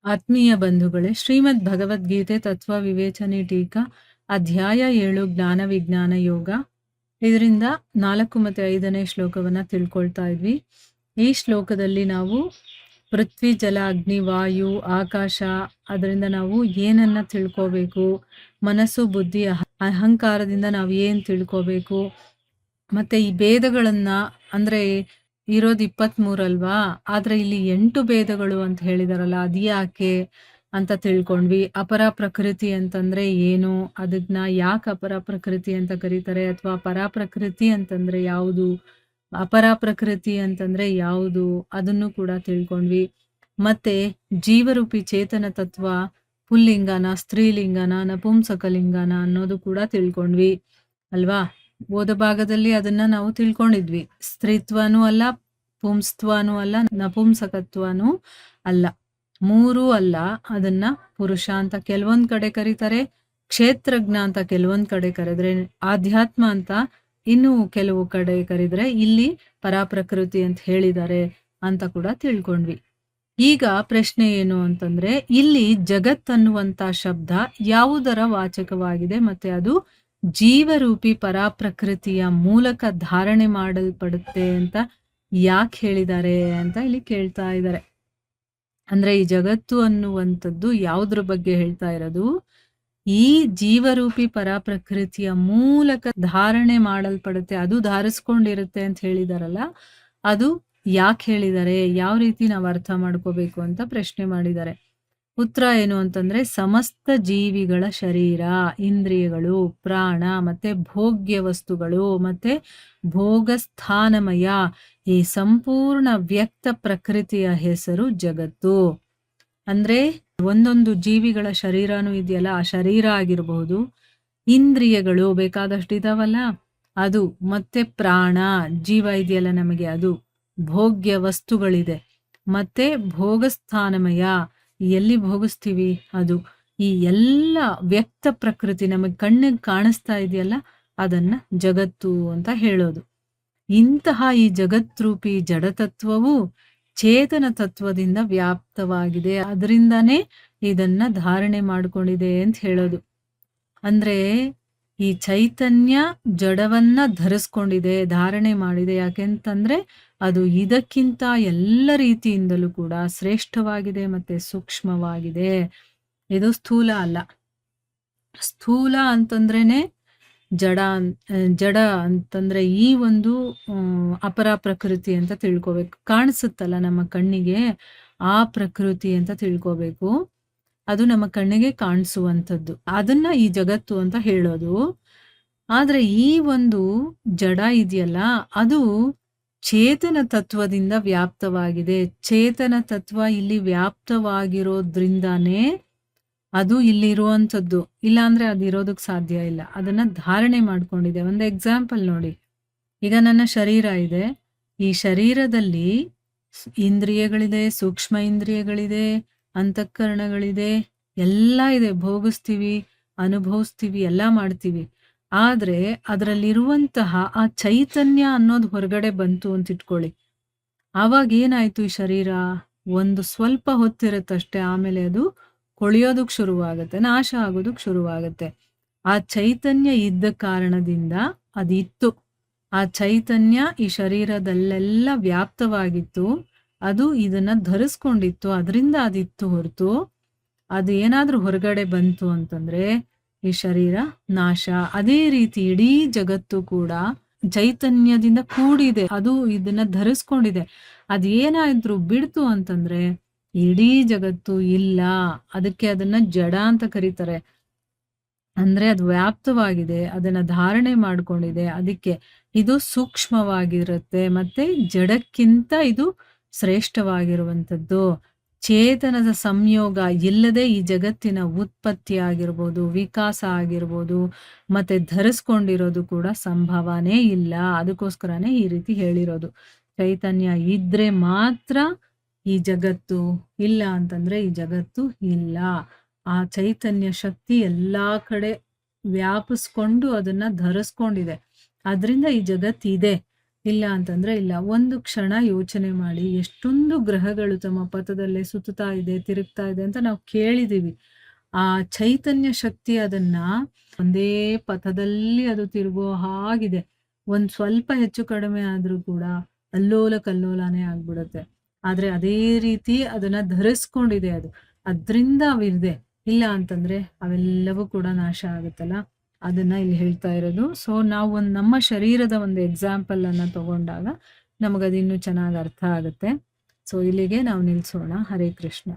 ಆತ್ಮೀಯ ಬಂಧುಗಳೇ, ಶ್ರೀಮದ್ ಭಗವದ್ಗೀತೆ ತತ್ವ ವಿವೇಚನೆ ಟೀಕಾ ಅಧ್ಯಾಯ 7 ಜ್ಞಾನ ವಿಜ್ಞಾನ ಯೋಗ. ಇದರಿಂದ 4 ಮತ್ತು 5ನೇ ಶ್ಲೋಕವನ್ನ ತಿಳ್ಕೊಳ್ತಾ ಇದ್ವಿ. ಈ ಶ್ಲೋಕದಲ್ಲಿ ನಾವು ಪೃಥ್ವಿ, ಜಲ, ಅಗ್ನಿ, ವಾಯು, ಆಕಾಶ, ಅದರಿಂದ ನಾವು ಏನನ್ನ ತಿಳ್ಕೋಬೇಕು, ಮನಸ್ಸು, ಬುದ್ಧಿ, ಅಹಂಕಾರದಿಂದ ನಾವು ಏನ್ ತಿಳ್ಕೋಬೇಕು, ಮತ್ತೆ ಈ ಭೇದಗಳನ್ನ, ಅಂದ್ರೆ ಇರೋದು 23 ಅಲ್ವಾ, ಆದ್ರೆ ಇಲ್ಲಿ 8 ಭೇದಗಳು ಅಂತ ಹೇಳಿದಾರಲ್ಲ, ಅದ್ಯಾಕೆ ಅಂತ ತಿಳ್ಕೊಂಡ್ವಿ. ಅಪರ ಪ್ರಕೃತಿ ಅಂತಂದ್ರೆ ಏನು, ಅದನ್ನ ಯಾಕೆ ಅಪರ ಪ್ರಕೃತಿ ಅಂತ ಕರೀತಾರೆ, ಅಥವಾ ಪರ ಪ್ರಕೃತಿ ಅಂತಂದ್ರೆ ಯಾವುದು, ಅಪರ ಪ್ರಕೃತಿ ಅಂತಂದ್ರೆ ಯಾವುದು, ಅದನ್ನು ಕೂಡ ತಿಳ್ಕೊಂಡ್ವಿ. ಮತ್ತೆ ಜೀವರೂಪಿ ಚೇತನ ತತ್ವ ಪುಲ್ಲಿಂಗನ, ಸ್ತ್ರೀಲಿಂಗನ, ನಪುಂಸಕಲಿಂಗನ ಅನ್ನೋದು ಕೂಡ ತಿಳ್ಕೊಂಡ್ವಿ ಅಲ್ವಾ. ಓದ ಭಾಗದಲ್ಲಿ ಅದನ್ನ ನಾವು ತಿಳ್ಕೊಂಡಿದ್ವಿ. ಸ್ತ್ರೀತ್ವನೂ ಅಲ್ಲ, ಪುಂಸ್ತ್ವನೂ ಅಲ್ಲ, ನಪುಂಸಕತ್ವನೂ ಅಲ್ಲ, ಮೂರೂ ಅಲ್ಲ. ಅದನ್ನ ಪುರುಷ ಅಂತ ಕೆಲವೊಂದ್ ಕಡೆ ಕರೀತಾರೆ, ಕ್ಷೇತ್ರಜ್ಞ ಅಂತ ಕೆಲವೊಂದ್ ಕಡೆ ಕರೆದ್ರೆ, ಆಧ್ಯಾತ್ಮ ಅಂತ ಇನ್ನು ಕೆಲವು ಕಡೆ ಕರೆದ್ರೆ, ಇಲ್ಲಿ ಪರಾಪ್ರಕೃತಿ ಅಂತ ಹೇಳಿದ್ದಾರೆ ಅಂತ ಕೂಡ ತಿಳ್ಕೊಂಡ್ವಿ. ಈಗ ಪ್ರಶ್ನೆ ಏನು ಅಂತಂದ್ರೆ, ಇಲ್ಲಿ ಜಗತ್ತನ್ನುವಂತ ಶಬ್ದ ಯಾವುದರ ವಾಚಕವಾಗಿದೆ, ಮತ್ತೆ ಅದು ಜೀವರೂಪಿ ಪರಾಪ್ರಕೃತಿಯ ಮೂಲಕ ಧಾರಣೆ ಮಾಡಲ್ಪಡುತ್ತೆ ಅಂತ ಯಾಕೆ ಹೇಳಿದ್ದಾರೆ ಅಂತ ಇಲ್ಲಿ ಕೇಳ್ತಾ ಇದ್ದಾರೆ. ಅಂದ್ರೆ ಈ ಜಗತ್ತು ಅನ್ನುವಂಥದ್ದು ಯಾವುದ್ರ ಬಗ್ಗೆ ಹೇಳ್ತಾ ಇರೋದು, ಈ ಜೀವರೂಪಿ ಪರಾಪ್ರಕೃತಿಯ ಮೂಲಕ ಧಾರಣೆ ಮಾಡಲ್ಪಡುತ್ತೆ, ಅದು ಧಾರಿಸ್ಕೊಂಡಿರುತ್ತೆ ಅಂತ ಹೇಳಿದಾರಲ್ಲ, ಅದು ಯಾಕೆ ಹೇಳಿದ್ದಾರೆ, ಯಾವ ರೀತಿ ನಾವು ಅರ್ಥ ಮಾಡ್ಕೋಬೇಕು ಅಂತ ಪ್ರಶ್ನೆ ಮಾಡಿದ್ದಾರೆ. ಉತ್ತರ ಏನು ಅಂತಂದ್ರೆ, ಸಮಸ್ತ ಜೀವಿಗಳ ಶರೀರ, ಇಂದ್ರಿಯಗಳು, ಪ್ರಾಣ, ಮತ್ತೆ ಭೋಗ್ಯ ವಸ್ತುಗಳು, ಮತ್ತೆ ಭೋಗಸ್ಥಾನಮಯ, ಈ ಸಂಪೂರ್ಣ ವ್ಯಕ್ತ ಪ್ರಕೃತಿಯ ಹೆಸರು ಜಗತ್ತು. ಅಂದ್ರೆ ಒಂದೊಂದು ಜೀವಿಗಳ ಶರೀರನೂ ಇದೆಯಲ್ಲ, ಆ ಶರೀರ ಆಗಿರಬಹುದು, ಇಂದ್ರಿಯಗಳು ಬೇಕಾದಷ್ಟು ಇದಾವಲ್ಲ ಅದು, ಮತ್ತೆ ಪ್ರಾಣ ಜೀವ ಇದೆಯಲ್ಲ ನಮಗೆ ಅದು, ಭೋಗ್ಯ ವಸ್ತುಗಳಿದೆ, ಮತ್ತೆ ಭೋಗಸ್ಥಾನಮಯ ಎಲ್ಲಿ ಭೋಗಿಸ್ತೀವಿ ಅದು, ಈ ಎಲ್ಲ ವ್ಯಕ್ತ ಪ್ರಕೃತಿ ನಮಗೆ ಕಣ್ಣಿಗೆ ಕಾಣಿಸ್ತಾ ಇದೆಯಲ್ಲ, ಅದನ್ನ ಜಗತ್ತು ಅಂತ ಹೇಳೋದು. ಇಂತಹ ಈ ಜಗತ್ರೂಪಿ ಜಡತತ್ವವು ಚೇತನ ತತ್ವದಿಂದ ವ್ಯಾಪ್ತವಾಗಿದೆ, ಅದರಿಂದಾನೇ ಇದನ್ನ ಧಾರಣೆ ಮಾಡ್ಕೊಂಡಿದೆ ಅಂತ ಹೇಳೋದು. ಅಂದ್ರೆ ಈ ಚೈತನ್ಯ ಜಡವನ್ನ ಧರಿಸ್ಕೊಂಡಿದೆ, ಧಾರಣೆ ಮಾಡಿದೆ. ಯಾಕೆಂತಂದ್ರೆ ಅದು ಇದಕ್ಕಿಂತ ಎಲ್ಲ ರೀತಿಯಿಂದಲೂ ಕೂಡ ಶ್ರೇಷ್ಠವಾಗಿದೆ ಮತ್ತೆ ಸೂಕ್ಷ್ಮವಾಗಿದೆ. ಇದು ಸ್ಥೂಲ ಅಲ್ಲ. ಸ್ಥೂಲ ಅಂತಂದ್ರೇನೆ ಜಡ ಅಂತಂದ್ರೆ ಈ ಒಂದು ಅಪರ ಪ್ರಕೃತಿ ಅಂತ ತಿಳ್ಕೊಬೇಕು. ಕಾಣಿಸುತ್ತಲ್ಲ ನಮ್ಮ ಕಣ್ಣಿಗೆ, ಆ ಪ್ರಕೃತಿ ಅಂತ ತಿಳ್ಕೊಬೇಕು. ಅದು ನಮ್ಮ ಕಣ್ಣಿಗೆ ಕಾಣಿಸುವಂಥದ್ದು, ಅದನ್ನ ಈ ಜಗತ್ತು ಅಂತ ಹೇಳೋದು. ಆದ್ರೆ ಈ ಒಂದು ಜಡ ಇದೆಯಲ್ಲ, ಅದು ಚೇತನ ತತ್ವದಿಂದ ವ್ಯಾಪ್ತವಾಗಿದೆ. ಚೇತನ ತತ್ವ ಇಲ್ಲಿ ವ್ಯಾಪ್ತವಾಗಿರೋದ್ರಿಂದಾನೇ ಅದು ಇಲ್ಲಿ ಇರುವಂಥದ್ದು, ಇಲ್ಲ ಅಂದ್ರೆ ಅದು ಇರೋದಕ್ಕೆ ಸಾಧ್ಯ ಇಲ್ಲ. ಅದನ್ನ ಧಾರಣೆ ಮಾಡ್ಕೊಂಡಿದೆ. ಒಂದು ಎಕ್ಸಾಂಪಲ್ ನೋಡಿ, ಈಗ ನನ್ನ ಶರೀರ ಇದೆ, ಈ ಶರೀರದಲ್ಲಿ ಇಂದ್ರಿಯಗಳಿದೆ, ಸೂಕ್ಷ್ಮ ಇಂದ್ರಿಯಗಳಿದೆ, ಅಂತಃಕರಣಗಳಿದೆ, ಎಲ್ಲ ಇದೆ, ಭೋಗಿಸ್ತೀವಿ, ಅನುಭವಿಸ್ತೀವಿ, ಎಲ್ಲ ಮಾಡ್ತೀವಿ. ಆದ್ರೆ ಅದರಲ್ಲಿರುವಂತಹ ಆ ಚೈತನ್ಯ ಅನ್ನೋದು ಹೊರಗಡೆ ಬಂತು ಅಂತ ಇಟ್ಕೊಳ್ಳಿ, ಆವಾಗ ಏನಾಯ್ತು, ಈ ಶರೀರ ಒಂದು ಸ್ವಲ್ಪ ಹೊತ್ತಿರುತ್ತಷ್ಟೇ, ಆಮೇಲೆ ಅದು ಕೊಳೆಯೋದಕ್ಕೆ ಶುರುವಾಗತ್ತೆ, ನಾಶ ಆಗೋದಕ್ಕೆ ಶುರುವಾಗತ್ತೆ. ಆ ಚೈತನ್ಯ ಇದ್ದ ಕಾರಣದಿಂದ ಅದಿತ್ತು. ಆ ಚೈತನ್ಯ ಈ ಶರೀರದಲ್ಲೆಲ್ಲ ವ್ಯಾಪ್ತವಾಗಿತ್ತು, ಅದು ಇದನ್ನ ಧರಿಸ್ಕೊಂಡಿತ್ತು, ಅದರಿಂದ ಅದಿತ್ತು ಹೊರತು ಅದು ಏನಾದ್ರೂ ಹೊರಗಡೆ ಬಂತು ಅಂತಂದ್ರೆ ಈ ಶರೀರ ನಾಶ. ಅದೇ ರೀತಿ ಇಡೀ ಜಗತ್ತು ಕೂಡ ಚೈತನ್ಯದಿಂದ ಕೂಡಿದೆ, ಅದು ಇದನ್ನ ಧರಿಸ್ಕೊಂಡಿದೆ. ಅದೇನಾದ್ರೂ ಬಿಡ್ತು ಅಂತಂದ್ರೆ ಇಡೀ ಜಗತ್ತು ಇಲ್ಲ. ಅದಕ್ಕೆ ಅದನ್ನ ಜಡ ಅಂತ ಕರೀತಾರೆ. ಅಂದ್ರೆ ಅದು ವ್ಯಾಪ್ತವಾಗಿದೆ, ಅದನ್ನ ಧಾರಣೆ ಮಾಡ್ಕೊಂಡಿದೆ, ಅದಕ್ಕೆ ಇದು ಸೂಕ್ಷ್ಮವಾಗಿರುತ್ತೆ, ಮತ್ತೆ ಜಡಕ್ಕಿಂತ ಇದು ಶ್ರೇಷ್ಠವಾಗಿರುವಂಥದ್ದು. ಚೇತನದ ಸಂಯೋಗ ಇಲ್ಲದೆ ಈ ಜಗತ್ತಿನ ಉತ್ಪತ್ತಿ ಆಗಿರ್ಬೋದು, ವಿಕಾಸ ಆಗಿರ್ಬೋದು, ಮತ್ತೆ ಧರಿಸ್ಕೊಂಡಿರೋದು ಕೂಡ ಸಂಭವನೇ ಇಲ್ಲ. ಅದಕ್ಕೋಸ್ಕರನೇ ಈ ರೀತಿ ಹೇಳಿರೋದು. ಚೈತನ್ಯ ಇದ್ರೆ ಮಾತ್ರ ಈ ಜಗತ್ತು, ಇಲ್ಲ ಅಂತಂದ್ರೆ ಈ ಜಗತ್ತು ಇಲ್ಲ. ಆ ಚೈತನ್ಯ ಶಕ್ತಿ ಎಲ್ಲಾ ಕಡೆ ವ್ಯಾಪಿಸ್ಕೊಂಡು ಅದನ್ನ ಧರಿಸ್ಕೊಂಡಿದೆ, ಅದರಿಂದ ಈ ಜಗತ್ತಿದೆ. ಇಲ್ಲ ಅಂತಂದ್ರೆ ಇಲ್ಲ. ಒಂದು ಕ್ಷಣ ಯೋಚನೆ ಮಾಡಿ ಎಷ್ಟೊಂದು ಗ್ರಹಗಳು ತಮ್ಮ ಪಥದಲ್ಲೇ ಸುತ್ತುತ್ತಾ ಇದೆ, ತಿರುಗ್ತಾ ಇದೆ ಅಂತ ನಾವು ಕೇಳಿದೀವಿ. ಆ ಚೈತನ್ಯ ಶಕ್ತಿ ಅದನ್ನ ಒಂದೇ ಪಥದಲ್ಲಿ ಅದು ತಿರುಗೋ ಹಾಗಿದೆ. ಒಂದ್ ಸ್ವಲ್ಪ ಹೆಚ್ಚು ಕಡಿಮೆ ಆದ್ರೂ ಕೂಡ ಅಲ್ಲೋಲ ಕಲ್ಲೋಲನೇ ಆಗ್ಬಿಡುತ್ತೆ. ಆದ್ರೆ ಅದೇ ರೀತಿ ಅದನ್ನ ಧರಿಸ್ಕೊಂಡಿದೆ ಅದು. ಅದ್ರಿಂದ ಅವಿದೆ. ಇಲ್ಲ ಅಂತಂದ್ರೆ ಅವೆಲ್ಲವೂ ಕೂಡ ನಾಶ ಆಗುತ್ತಲ್ಲ. ಅದನ್ನ ಇಲ್ಲಿ ಹೇಳ್ತಾ ಇರೋದು. ಸೊ ನಾವು ನಮ್ಮ ಶರೀರದ ಒಂದು ಎಕ್ಸಾಂಪಲ್ ಅನ್ನ ತಗೊಂಡಾಗ ನಮಗದಿನ್ನೂ ಚೆನ್ನಾಗಿ ಅರ್ಥ ಆಗುತ್ತೆ. ಸೊ ಇಲ್ಲಿಗೆ ನಾವು ನಿಲ್ಸೋಣ. ಹರೇ ಕೃಷ್ಣ.